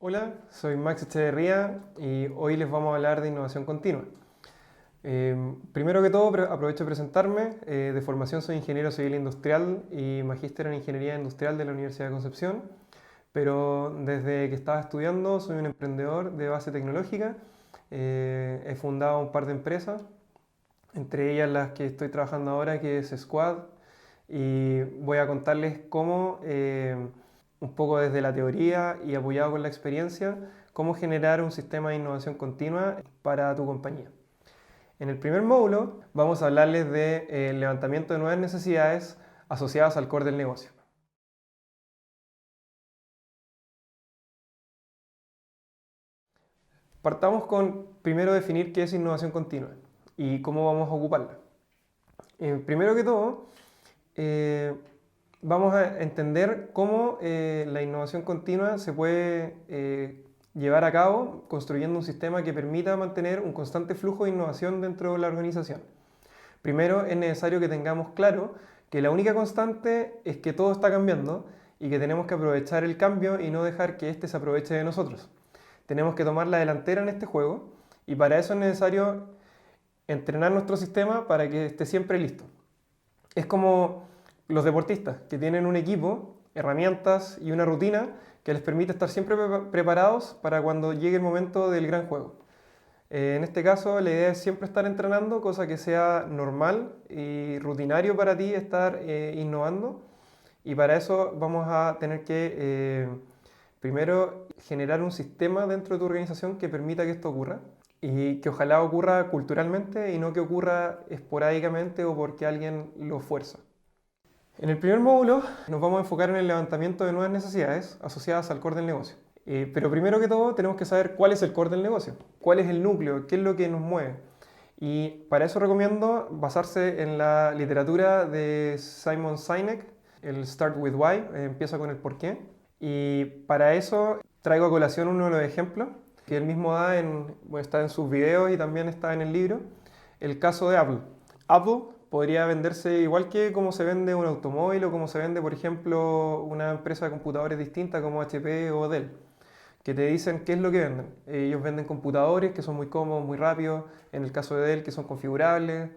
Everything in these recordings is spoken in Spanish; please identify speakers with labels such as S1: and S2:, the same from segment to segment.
S1: Hola, soy Max Echeverría y hoy les vamos a hablar de innovación continua. Primero que todo, aprovecho de presentarme. De formación soy ingeniero civil industrial y magíster en ingeniería industrial de la Universidad de Concepción, pero desde que estaba estudiando soy un emprendedor de base tecnológica. He fundado un par de empresas, entre ellas las que estoy trabajando ahora, que es Squad, y voy a contarles cómo, un poco desde la teoría y apoyado con la experiencia, cómo generar un sistema de innovación continua para tu compañía. En el primer módulo vamos a hablarles del levantamiento de nuevas necesidades asociadas al core del negocio. Partamos con primero definir qué es innovación continua y cómo vamos a ocuparla. Primero que todo, eh, vamos a entender cómo la innovación continua se puede llevar a cabo construyendo un sistema que permita mantener un constante flujo de innovación dentro de la organización. Primero es necesario que tengamos claro que la única constante es que todo está cambiando y que tenemos que aprovechar el cambio y no dejar que éste se aproveche de nosotros. Tenemos que tomar la delantera en este juego y para eso es necesario entrenar nuestro sistema para que esté siempre listo. Es como los deportistas que tienen un equipo, herramientas y una rutina que les permite estar siempre preparados para cuando llegue el momento del gran juego. En este caso, la idea es siempre estar entrenando, cosa que sea normal y rutinario para ti estar innovando. Y para eso vamos a tener que, primero, generar un sistema dentro de tu organización que permita que esto ocurra y que ojalá ocurra culturalmente y no que ocurra esporádicamente o porque alguien lo fuerza. En el primer módulo nos vamos a enfocar en el levantamiento de nuevas necesidades asociadas al core del negocio. Pero primero que todo tenemos que saber cuál es el core del negocio, cuál es el núcleo, qué es lo que nos mueve. Y para eso recomiendo basarse en la literatura de Simon Sinek, el Start with Why, empieza con el por qué. Y para eso traigo a colación uno de los ejemplos que él mismo da, bueno, está en sus videos y también está en el libro, el caso de Apple. Apple podría venderse igual que como se vende un automóvil o como se vende, por ejemplo, una empresa de computadores distinta como HP o Dell, que te dicen qué es lo que venden. Ellos venden computadores que son muy cómodos, muy rápidos, en el caso de Dell que son configurables,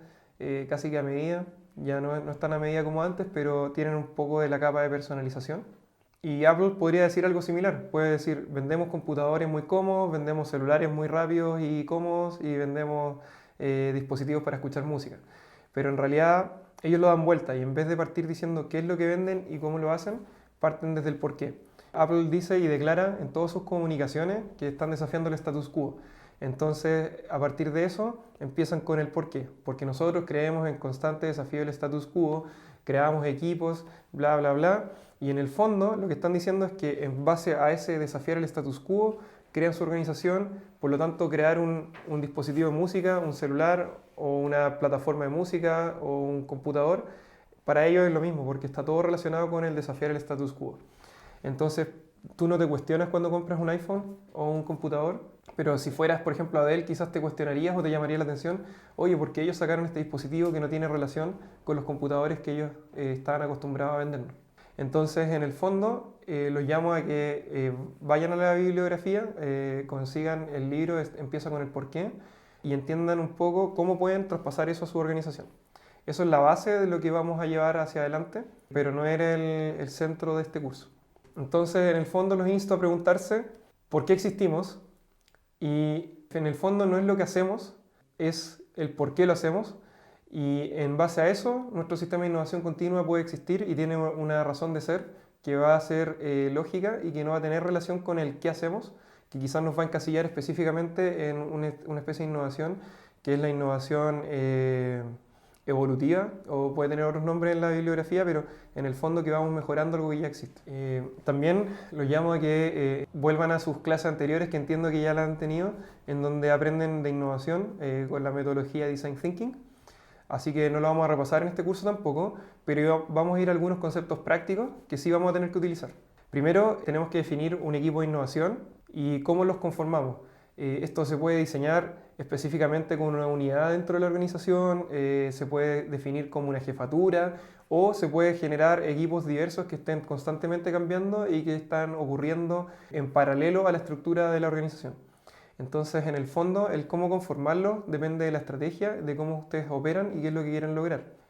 S1: casi que a medida, ya no están a medida como antes, pero tienen un poco de la capa de personalización. Y Apple podría decir algo similar, puede decir, vendemos computadores muy cómodos, vendemos celulares muy rápidos y cómodos y vendemos dispositivos para escuchar música. Pero en realidad ellos lo dan vuelta y en vez de partir diciendo qué es lo que venden y cómo lo hacen, parten desde el por qué. Apple dice y declara en todas sus comunicaciones que están desafiando el status quo. Entonces, a partir de eso, empiezan con el por qué. Porque nosotros creemos en constante desafío del status quo, creamos equipos, bla, bla, bla. Y en el fondo, lo que están diciendo es que en base a ese desafiar el status quo, crean su organización, por lo tanto, crear un dispositivo de música, un celular o una plataforma de música o un computador, para ellos es lo mismo, porque está todo relacionado con el desafiar el status quo. Entonces, tú no te cuestionas cuando compras un iPhone o un computador, pero si fueras, por ejemplo, Adele, quizás te cuestionarías o te llamaría la atención, oye, ¿por qué ellos sacaron este dispositivo que no tiene relación con los computadores que ellos estaban acostumbrados a vendernos? Entonces, en el fondo, los llamo a que vayan a la bibliografía, consigan el libro, empieza con el porqué, y entiendan un poco cómo pueden traspasar eso a su organización. Eso es la base de lo que vamos a llevar hacia adelante, pero no era el centro de este curso. Entonces, en el fondo, los insto a preguntarse por qué existimos y en el fondo no es lo que hacemos, es el por qué lo hacemos y en base a eso nuestro sistema de innovación continua puede existir y tiene una razón de ser que va a ser lógica y que no va a tener relación con el qué hacemos, que quizás nos va a encasillar específicamente en una especie de innovación que es la innovación evolutiva o puede tener otros nombres en la bibliografía, pero en el fondo que vamos mejorando algo que ya existe. También los llamo a que vuelvan a sus clases anteriores, que entiendo que ya la han tenido, en donde aprenden de innovación con la metodología Design Thinking. Así que no lo vamos a repasar en este curso tampoco, pero vamos a ir a algunos conceptos prácticos que sí vamos a tener que utilizar. Primero, tenemos que definir un equipo de innovación y cómo los conformamos. Esto se puede diseñar específicamente con una unidad dentro de la organización, se puede definir como una jefatura o se puede generar equipos diversos que estén constantemente cambiando y que están ocurriendo en paralelo a la estructura de la organización. Entonces, en el fondo, el cómo conformarlo depende de la estrategia, de cómo ustedes operan y qué es lo que quieren lograr.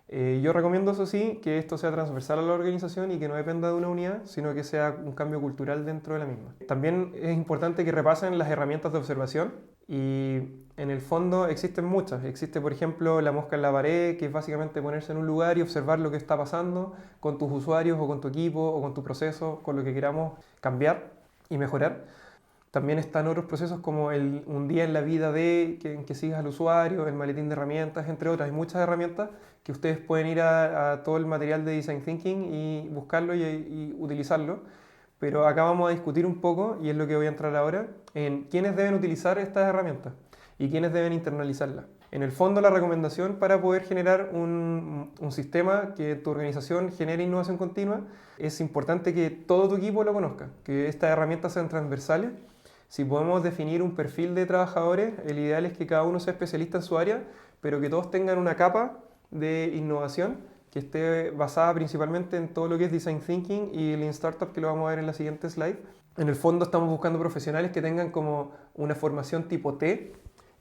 S1: Yo recomiendo, eso sí, que esto sea transversal a la organización y que no dependa de una unidad, sino que sea un cambio cultural dentro de la misma. También es importante que repasen las herramientas de observación y en el fondo existen muchas. Existe, por ejemplo, la mosca en la pared, que es básicamente ponerse en un lugar y observar lo que está pasando con tus usuarios o con tu equipo o con tu proceso, con lo que queramos cambiar y mejorar. También están otros procesos como un día en la vida en que sigas al usuario, el maletín de herramientas, entre otras. Hay muchas herramientas que ustedes pueden ir a todo el material de Design Thinking y buscarlo y utilizarlo. Pero acá vamos a discutir un poco, y es lo que voy a entrar ahora, en quiénes deben utilizar estas herramientas y quiénes deben internalizarlas. En el fondo, la recomendación para poder generar un sistema que tu organización genere innovación continua, es importante que todo tu equipo lo conozca, que estas herramientas sean transversales. Si podemos definir un perfil de trabajadores, el ideal es que cada uno sea especialista en su área, pero que todos tengan una capa de innovación que esté basada principalmente en todo lo que es Design Thinking y Lean Startup, que lo vamos a ver en la siguiente slide. En el fondo estamos buscando profesionales que tengan como una formación tipo T,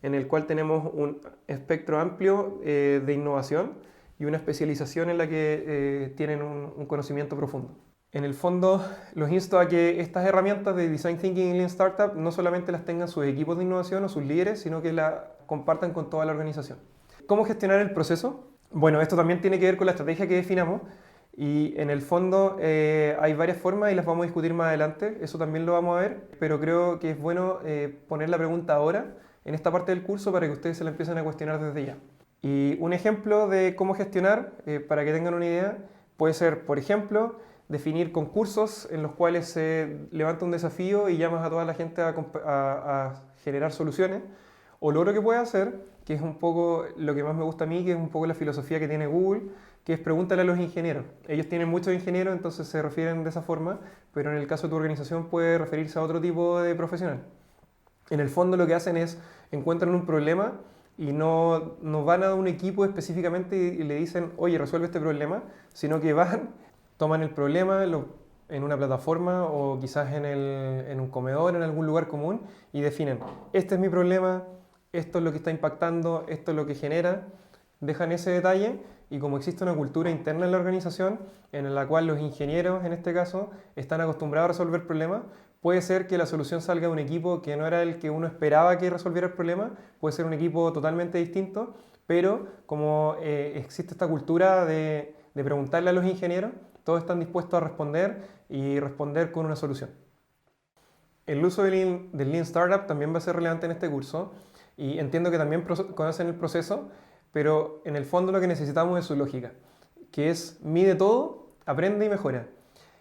S1: en el cual tenemos un espectro amplio de innovación y una especialización en la que tienen un conocimiento profundo. En el fondo, los insto a que estas herramientas de Design Thinking y Lean Startup no solamente las tengan sus equipos de innovación o sus líderes, sino que las compartan con toda la organización. ¿Cómo gestionar el proceso? Bueno, esto también tiene que ver con la estrategia que definamos y en el fondo hay varias formas y las vamos a discutir más adelante, eso también lo vamos a ver, pero creo que es bueno poner la pregunta ahora, en esta parte del curso, para que ustedes se la empiecen a cuestionar desde ya. Y un ejemplo de cómo gestionar, para que tengan una idea, puede ser, por ejemplo, definir concursos en los cuales se levanta un desafío y llamas a toda la gente a generar soluciones. O lo otro que puede hacer, que es un poco lo que más me gusta a mí, que es un poco la filosofía que tiene Google, que es pregúntale a los ingenieros. Ellos tienen muchos ingenieros, entonces se refieren de esa forma, pero en el caso de tu organización puede referirse a otro tipo de profesional. En el fondo lo que hacen es, encuentran un problema y no van a un equipo específicamente y le dicen, oye, resuelve este problema, sino que van, toman el problema en una plataforma o quizás en un comedor, en algún lugar común, y definen, este es mi problema, esto es lo que está impactando, esto es lo que genera, dejan ese detalle y como existe una cultura interna en la organización en la cual los ingenieros, en este caso, están acostumbrados a resolver problemas, puede ser que la solución salga de un equipo que no era el que uno esperaba que resolviera el problema, puede ser un equipo totalmente distinto, pero como existe esta cultura de preguntarle a los ingenieros, todos están dispuestos a responder y responder con una solución. El uso del Lean Startup también va a ser relevante en este curso y entiendo que también conocen el proceso, pero en el fondo lo que necesitamos es su lógica, que es mide todo, aprende y mejora.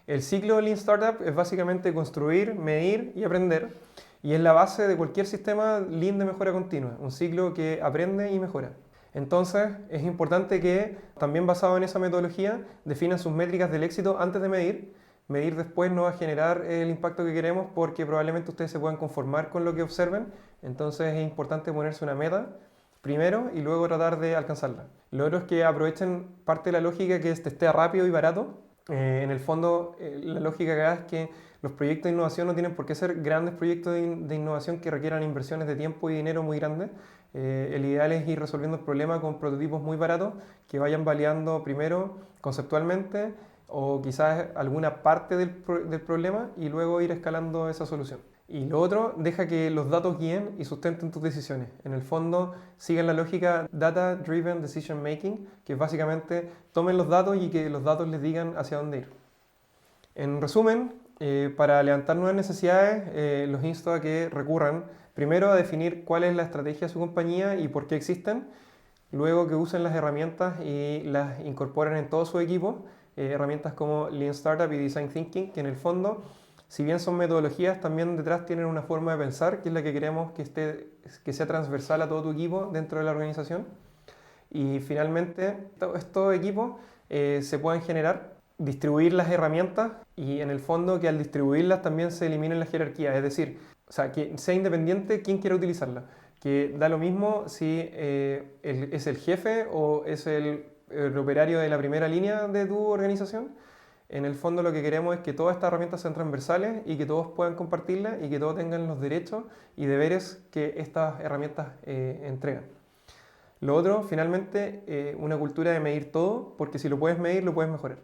S1: El ciclo de Lean Startup es básicamente construir, medir y aprender, y es la base de cualquier sistema Lean de mejora continua, un ciclo que aprende y mejora. Entonces es importante que, también basado en esa metodología, definan sus métricas del éxito antes de medir. Medir después no va a generar el impacto que queremos porque probablemente ustedes se puedan conformar con lo que observen, entonces es importante ponerse una meta primero y luego tratar de alcanzarla. Lo otro es que aprovechen parte de la lógica que es testea rápido y barato. En el fondo, la lógica acá es que los proyectos de innovación no tienen por qué ser grandes proyectos de innovación que requieran inversiones de tiempo y dinero muy grandes. El ideal es ir resolviendo el problema con prototipos muy baratos que vayan validando primero conceptualmente o quizás alguna parte del problema y luego ir escalando esa solución. Y lo otro, deja que los datos guíen y sustenten tus decisiones. En el fondo, sigan la lógica Data Driven Decision Making, que es básicamente tomen los datos y que los datos les digan hacia dónde ir. En resumen, para levantar nuevas necesidades, los insto a que recurran primero a definir cuál es la estrategia de su compañía y por qué existen, luego que usen las herramientas y las incorporen en todo su equipo, herramientas como Lean Startup y Design Thinking, que en el fondo, si bien son metodologías, también detrás tienen una forma de pensar, que es la que queremos que sea transversal a todo tu equipo dentro de la organización. Y finalmente, estos equipos se pueden distribuir las herramientas y en el fondo que al distribuirlas también se eliminen las jerarquías. Es decir, o sea, que sea independiente quien quiera utilizarla. Que da lo mismo si es el jefe o es el operario de la primera línea de tu organización. En el fondo lo que queremos es que todas estas herramientas sean transversales y que todos puedan compartirlas y que todos tengan los derechos y deberes que estas herramientas entregan. Lo otro, finalmente, una cultura de medir todo, porque si lo puedes medir, lo puedes mejorar.